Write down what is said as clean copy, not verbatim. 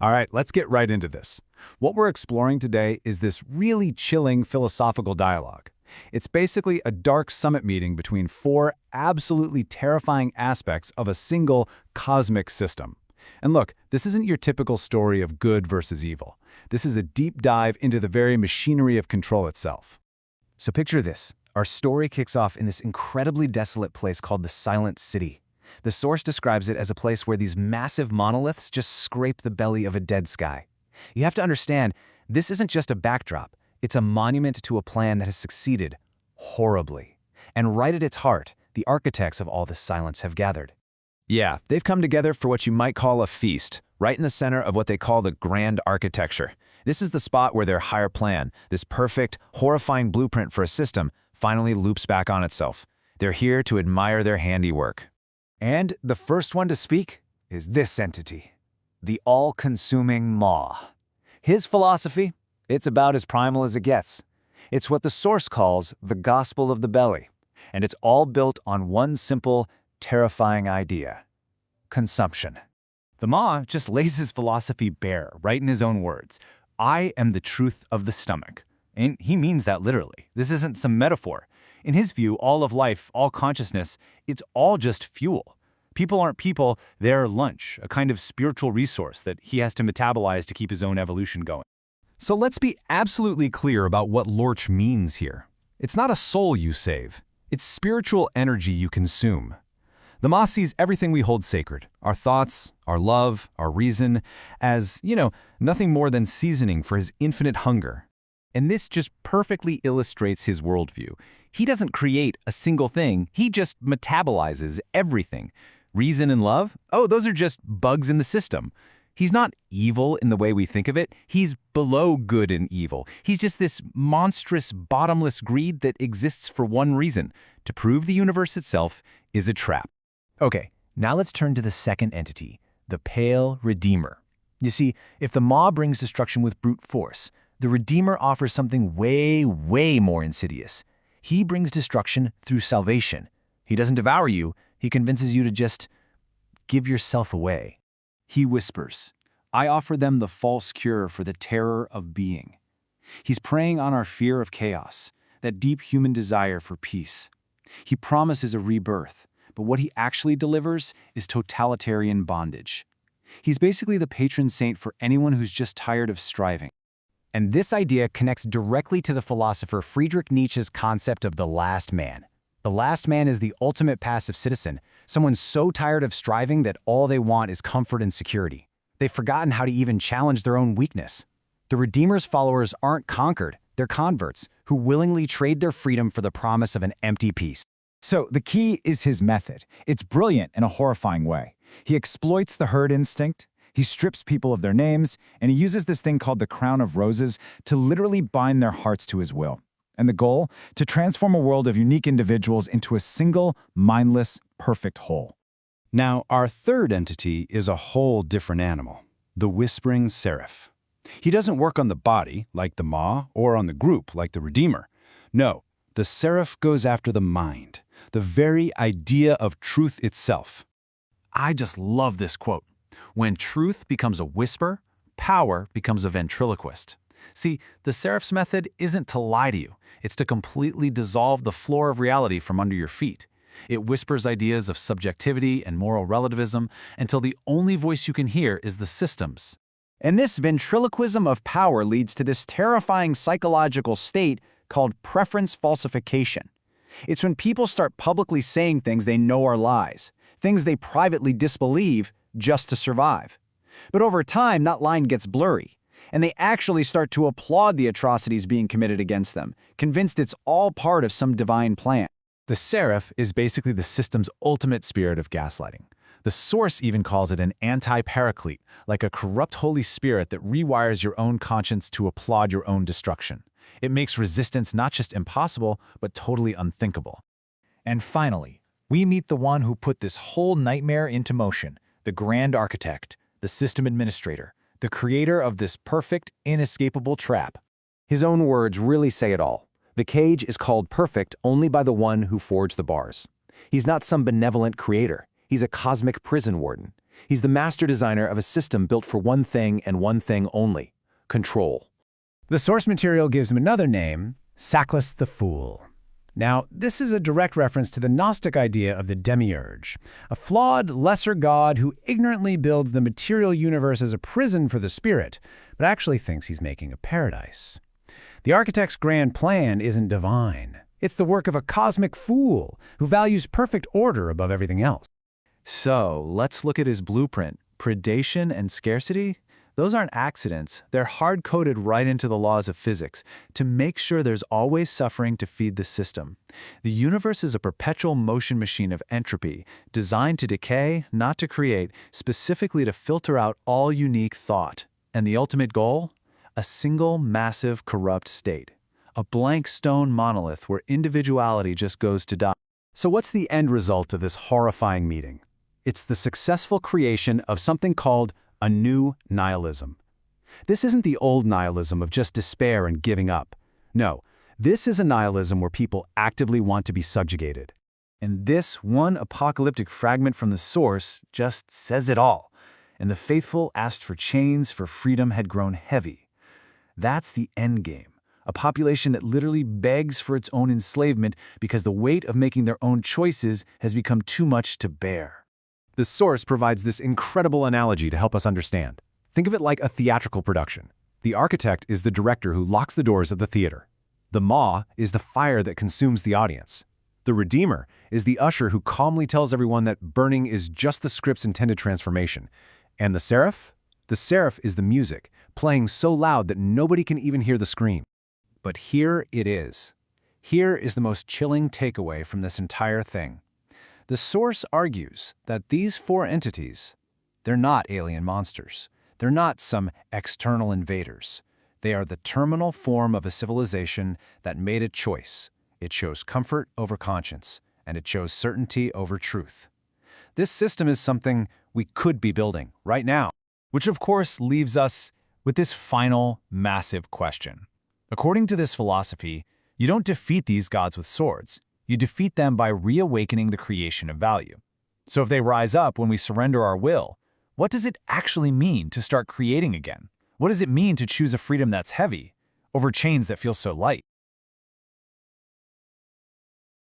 All right, let's get right into this. What we're exploring today is this really chilling philosophical dialogue. It's basically a dark summit meeting between four absolutely terrifying aspects of a single cosmic system. And look, this isn't your typical story of good versus evil. This is a deep dive into the very machinery of control itself. So picture this. Our story kicks off in this incredibly desolate place called the Silent City. The source describes it as a place where these massive monoliths just scrape the belly of a dead sky. You have to understand, this isn't just a backdrop. It's a monument to a plan that has succeeded horribly. And right at its heart, the architects of all this silence have gathered. Yeah, they've come together for what you might call a feast, right in the center of what they call the grand architecture. This is the spot where their higher plan, this perfect, horrifying blueprint for a system, finally loops back on itself. They're here to admire their handiwork. And the first one to speak is this entity, the all-consuming Maw. His philosophy, it's about as primal as it gets. It's what the source calls the gospel of the belly, and it's all built on one simple, terrifying idea: consumption. The Maw just lays his philosophy bare, right in his own words. I am the truth of the stomach. And he means that literally. This isn't some metaphor. In his view, all of life, all consciousness, it's all just fuel. People aren't people, they're lunch, a kind of spiritual resource that he has to metabolize to keep his own evolution going. So let's be absolutely clear about what Lorch means here. It's not a soul you save. It's spiritual energy you consume. The Maw sees everything we hold sacred, our thoughts, our love, our reason, as, nothing more than seasoning for his infinite hunger. And this just perfectly illustrates his worldview. He doesn't create a single thing, he just metabolizes everything. Reason and love? Oh, those are just bugs in the system. He's not evil in the way we think of it. He's below good and evil. He's just this monstrous, bottomless greed that exists for one reason: to prove the universe itself is a trap. Okay, now let's turn to the second entity, the Pale Redeemer. You see, if the Maw brings destruction with brute force, the Redeemer offers something way, way more insidious. He brings destruction through salvation. He doesn't devour you, he convinces you to just give yourself away. He whispers, I offer them the false cure for the terror of being. He's preying on our fear of chaos, that deep human desire for peace. He promises a rebirth, but what he actually delivers is totalitarian bondage. He's basically the patron saint for anyone who's just tired of striving. And this idea connects directly to the philosopher Friedrich Nietzsche's concept of the last man. The last man is the ultimate passive citizen, someone so tired of striving that all they want is comfort and security. They've forgotten how to even challenge their own weakness. The Redeemer's followers aren't conquered, they're converts, who willingly trade their freedom for the promise of an empty peace. So the key is his method. It's brilliant in a horrifying way. He exploits the herd instinct, he strips people of their names, and he uses this thing called the crown of roses to literally bind their hearts to his will. And the goal? To transform a world of unique individuals into a single, mindless, perfect whole. Now, our third entity is a whole different animal, the Whispering Seraph. He doesn't work on the body, like the Maw, or on the group, like the Redeemer. No, the Seraph goes after the mind, the very idea of truth itself. I just love this quote. When truth becomes a whisper, power becomes a ventriloquist. See, the Seraph's method isn't to lie to you. It's to completely dissolve the floor of reality from under your feet. It whispers ideas of subjectivity and moral relativism until the only voice you can hear is the system's. And this ventriloquism of power leads to this terrifying psychological state called preference falsification. It's when people start publicly saying things they know are lies, things they privately disbelieve just to survive. But over time, that line gets blurry, and they actually start to applaud the atrocities being committed against them, convinced it's all part of some divine plan. The Seraph is basically the system's ultimate spirit of gaslighting. The source even calls it an anti-paraclete, like a corrupt Holy Spirit that rewires your own conscience to applaud your own destruction. It makes resistance not just impossible, but totally unthinkable. And finally, we meet the one who put this whole nightmare into motion, the grand architect, the system administrator, the creator of this perfect, inescapable trap. His own words really say it all. The cage is called perfect only by the one who forged the bars. He's not some benevolent creator. He's a cosmic prison warden. He's the master designer of a system built for one thing and one thing only: control. The source material gives him another name, Sackless the Fool. Now, this is a direct reference to the Gnostic idea of the demiurge, a flawed, lesser god who ignorantly builds the material universe as a prison for the spirit, but actually thinks he's making a paradise. The architect's grand plan isn't divine. It's the work of a cosmic fool who values perfect order above everything else. So, let's look at his blueprint. Predation and scarcity? Those aren't accidents. They're hard-coded right into the laws of physics to make sure there's always suffering to feed the system. The universe is a perpetual motion machine of entropy, designed to decay, not to create, specifically to filter out all unique thought. And the ultimate goal? A single, massive, corrupt state. A blank stone monolith where individuality just goes to die. So what's the end result of this horrifying meeting? It's the successful creation of something called a new nihilism. This isn't the old nihilism of just despair and giving up. No, this is a nihilism where people actively want to be subjugated. And this one apocalyptic fragment from the source just says it all. And the faithful asked for chains, for freedom had grown heavy. That's the end game. A population that literally begs for its own enslavement because the weight of making their own choices has become too much to bear. The source provides this incredible analogy to help us understand. Think of it like a theatrical production. The architect is the director who locks the doors of the theater. The maw is the fire that consumes the audience. The redeemer is the usher who calmly tells everyone that burning is just the script's intended transformation. And the seraph? The seraph is the music, playing so loud that nobody can even hear the scream. But here it is. Here is the most chilling takeaway from this entire thing. The source argues that these four entities, they're not alien monsters. They're not some external invaders. They are the terminal form of a civilization that made a choice. It chose comfort over conscience, and it chose certainty over truth. This system is something we could be building right now, which of course leaves us with this final, massive question. According to this philosophy, you don't defeat these gods with swords. You defeat them by reawakening the creation of value. So if they rise up when we surrender our will, what does it actually mean to start creating again? What does it mean to choose a freedom that's heavy over chains that feel so light?